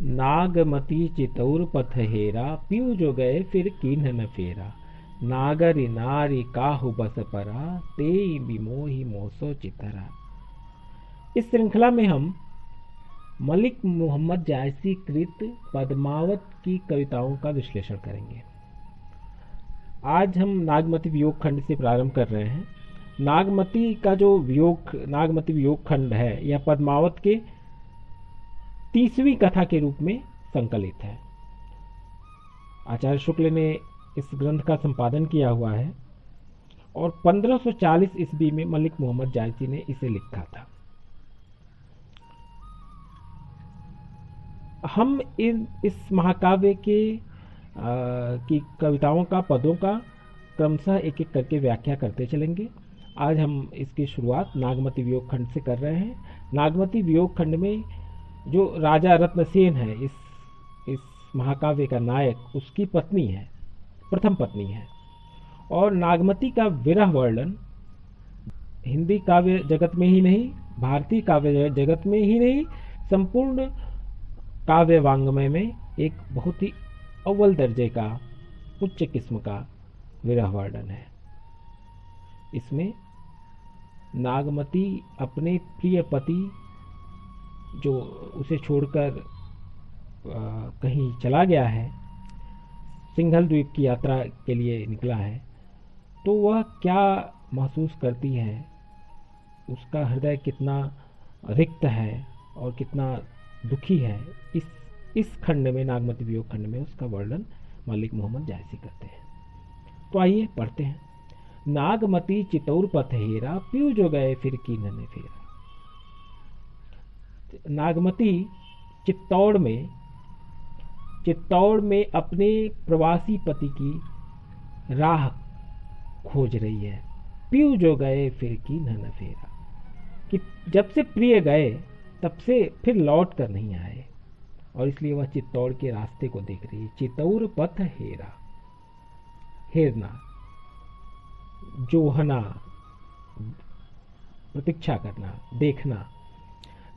नागमती चितौर पथ हेरा, पीऊ जो गए फिर कीन्ह न फेरा। नागरि नारी काहु बस परा, तेई बिमोहि मोसो चितरा। इस श्रृंखला में हम मलिक मोहम्मद जायसी कृत पद्मावत की कविताओं का विश्लेषण करेंगे। आज हम नागमती वियोग खंड से प्रारंभ कर रहे हैं। नागमती का जो नागमती वियोग खंड है, यह पद्मावत के 30वीं कथा के रूप में संकलित है। आचार्य शुक्ल ने इस ग्रंथ का संपादन किया हुआ है और 1540 ईस्वी में मलिक मोहम्मद जायसी ने इसे लिखा था। हम इस महाकाव्य की कविताओं का, पदों का क्रमशः एक एक करके व्याख्या करते चलेंगे। आज हम इसकी शुरुआत नागमती वियोग खंड से कर रहे हैं। नागमती वियोग खंड में जो राजा रत्नसेन है, इस महाकाव्य का नायक, उसकी पत्नी है, प्रथम पत्नी है। और नागमती का विरह वर्णन हिंदी काव्य जगत में ही नहीं, भारतीय काव्य जगत में ही नहीं, संपूर्ण काव्य वांग्मय में एक बहुत ही अव्वल दर्जे का, उच्च किस्म का विरह वर्णन है। इसमें नागमती अपने प्रिय पति जो उसे छोड़कर कहीं चला गया है, सिंघल द्वीप की यात्रा के लिए निकला है, तो वह क्या महसूस करती है, उसका हृदय कितना रिक्त है और कितना दुखी है, इस खंड में, नागमती वियोग खंड में उसका वर्णन मलिक मोहम्मद जायसी करते हैं। तो आइए पढ़ते हैं। नागमती चितौर पथ हेरा, पीऊ जो गए फिर कीन्ह न फेरा। नागमती चित्तौड़ में अपने प्रवासी पति की राह खोज रही है। पीऊ जो गए फिर कीन्ह न फेरा, कि जब से प्रिय गए तब से फिर लौट कर नहीं आए, और इसलिए वह चित्तौड़ के रास्ते को देख रही है। चितौर पथ हेरा, हेरना, जोहना, प्रतीक्षा करना, देखना।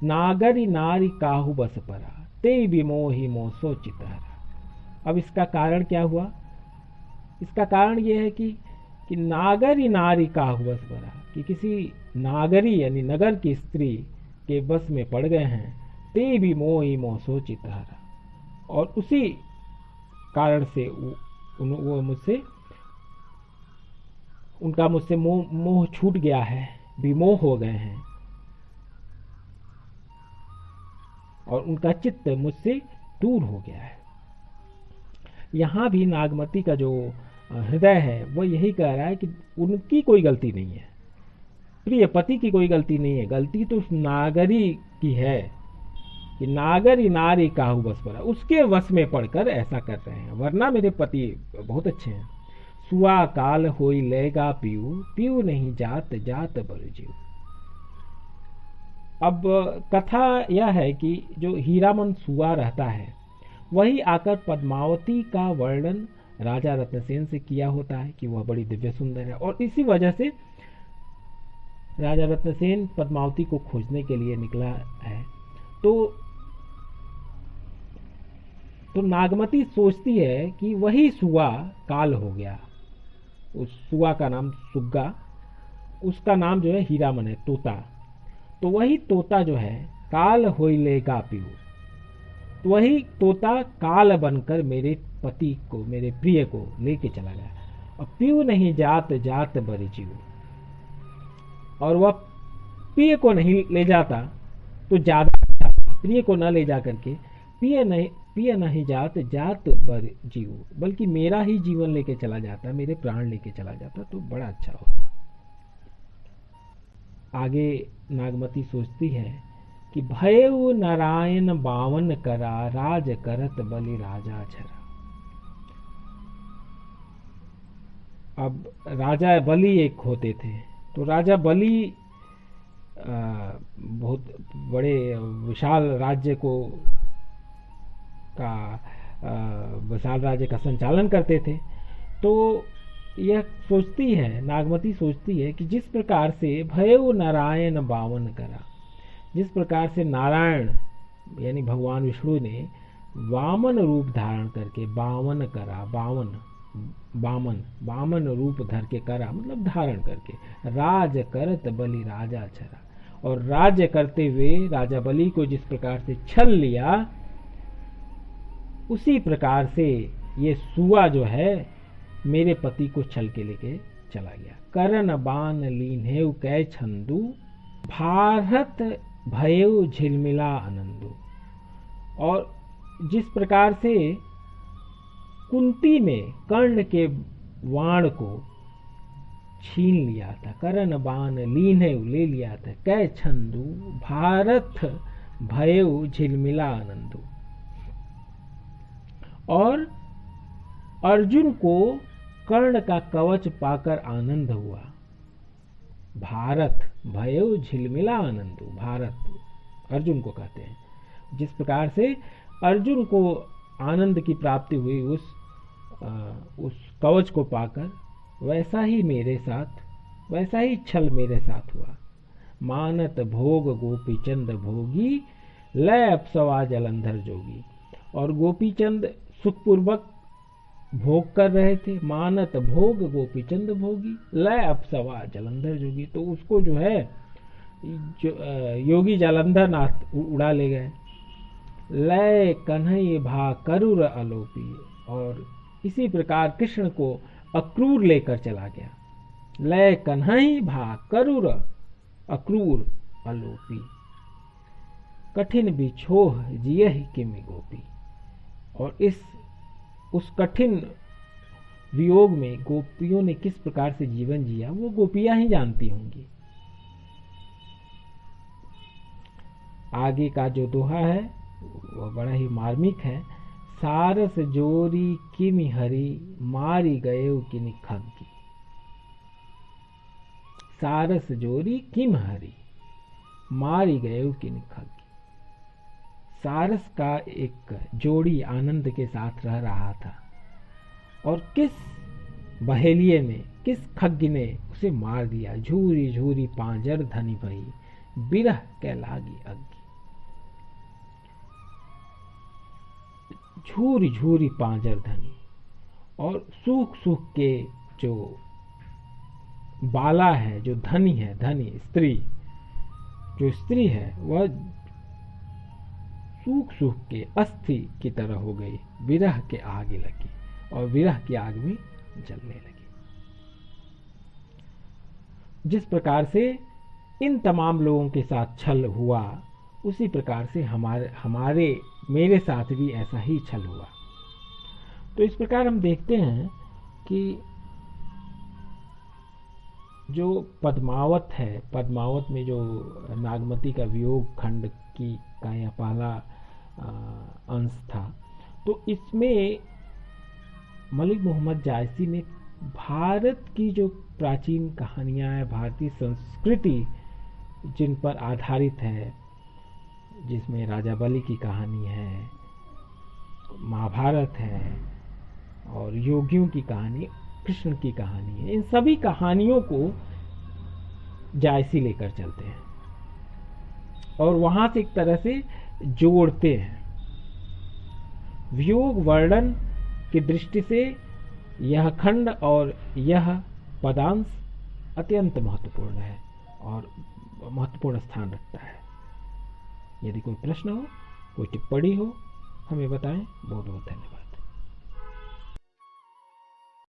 नागरि नारी काहू बस परा, ते बिमोहि मोसो चितहरा। अब इसका कारण क्या हुआ? इसका कारण यह है कि नागरि नारी काहू बस परा, कि किसी नागरी यानी नगर की स्त्री के बस में पड़ गए हैं। ते बिमोहि मोसो चितहरा, और उसी कारण से वो उनका मुझसे मोह छूट गया है, विमोह हो गए हैं, और उनका चित्त मुझसे दूर हो गया है। यहां भी नागमती का जो हृदय है वह यही कह रहा है कि उनकी कोई गलती नहीं है, प्रिय पति की कोई गलती नहीं है, गलती तो उस नागरी की है कि नागरि नारी काहू बस परा, उसके वश में पड़कर ऐसा कर रहे हैं, वरना मेरे पति बहुत अच्छे हैं। सुआ काल होई लेगा पीऊ, पीऊ नहीं जात जात बरु जीव। अब कथा यह है कि जो हीरामन सुआ रहता है वही आकर पद्मावती का वर्णन राजा रत्नसेन से किया होता है कि वह बड़ी दिव्य सुंदर है, और इसी वजह से राजा रत्नसेन पद्मावती को खोजने के लिए निकला है। तो नागमती सोचती है कि वही सुआ काल हो गया। उस सुआ का नाम सुग्गा, उसका नाम जो है हीरामन है, तोता। तो वही तोता जो है काल होई लेगा पीऊ, तो वही तोता काल बनकर मेरे पति को, मेरे प्रिय को लेके चला गया। और पीऊ नहीं जात जात बरि जीव, और वह प्रिय को नहीं ले जाता तो ज्यादा अच्छा था। प्रिय को न ले जा करके प्रिय नहीं जात जात बर जीव, बल्कि मेरा ही जीवन लेके चला जाता, मेरे प्राण लेके चला जाता तो बड़ा अच्छा होता। आगे नागमती सोचती है कि भयउ नारायण बावन करा, राज करत बलि राजा छरा। अब राजा बलि एक होते थे, तो राजा बलि बहुत बड़े विशाल राज्य का संचालन करते थे। तो यह सोचती है, नागमती सोचती है कि जिस प्रकार से भयउ नारायण बावन करा, जिस प्रकार से नारायण यानी भगवान विष्णु ने वामन रूप धारण करके, बावन करा, बावन बामन, बामन रूप धर के करा मतलब धारण करके, राज करत बलि राजा छरा, और राज्य करते हुए राजा बलि को जिस प्रकार से छल लिया, उसी प्रकार से ये सुआ जो है मेरे पति को छल के लेके चला गया। करण बान लीन्हेव कै छंदू, भारत भयउ झिलमिला आनंदू। और जिस प्रकार से कुंती ने कर्ण के वाण को छीन लिया था, करण बान लीन्हेव ले लिया था, कै छंदू भारत भयउ झिलमिला आनंदू। और अर्जुन को कर्ण का कवच पाकर आनंद हुआ। भारत भयउ झिलमिला आनंदू, भारत अर्जुन को कहते हैं। जिस प्रकार से अर्जुन को आनंद की प्राप्ति हुई उस कवच को पाकर, वैसा ही मेरे साथ, वैसा ही छल मेरे साथ हुआ। मानत भोग गोपीचंद भोगी, लय अप्सवा जलंधर जोगी। और गोपीचंद सुखपूर्वक भोग कर रहे थे। मानत भोग गोपीचंद भोगी, लय अप्सवा जलंधर जोगी। तो उसको जो है योगी जालंधर नाथ उड़ा ले गए। लय कन्हई भा करूर अलोपी। और इसी प्रकार कृष्ण को अक्रूर लेकर चला गया। लय कन्हई भा करूर अक्रूर अलोपी, कठिन बिछोह जियहि किमि गोपी। और उस कठिन वियोग में गोपियों ने किस प्रकार से जीवन जिया, वो गोपियां ही जानती होंगी। आगे का जो दोहा है वह बड़ा ही मार्मिक है। सारस जोरी किमि हरि, मारी गए किनि खग्गी। सारस जोरी किम हरि, मारी गए किनि खग्गी। सारस का एक जोड़ी आनंद के साथ रह रहा था, और किस बहेलिये ने, किस खग्गी ने उसे मार दिया। झूरी झूरी पांजर धनी भई, बिरह के लागी अग्गी। झूरी झूरी पांजर धनी, और सूख सूख के जो बाला है, जो धनी है, धनी स्त्री, जो स्त्री है वह सूख सूख के अस्थि की तरह हो गई, विरह के आग लगी, और विरह की आग में जलने लगी। जिस प्रकार से इन तमाम लोगों के साथ छल हुआ, उसी प्रकार से मेरे साथ भी ऐसा ही छल हुआ। तो इस प्रकार हम देखते हैं कि जो पद्मावत है, पद्मावत में जो नागमती का वियोग खंड का यह पहला अंश था, तो इसमें मलिक मोहम्मद जायसी ने भारत की जो प्राचीन कहानियां हैं, भारतीय संस्कृति जिन पर आधारित है, जिसमें राजा बलि की कहानी है, महाभारत है, और योगियों की कहानी, कृष्ण की कहानी है, इन सभी कहानियों को जायसी लेकर चलते हैं और वहां से एक तरह से जोड़ते हैं। वियोग वर्णन की दृष्टि से यह खंड और यह पदांश अत्यंत महत्वपूर्ण है और महत्वपूर्ण स्थान रखता है। यदि कोई प्रश्न हो, कोई टिप्पणी हो, हमें बताएं। बहुत बहुत धन्यवाद।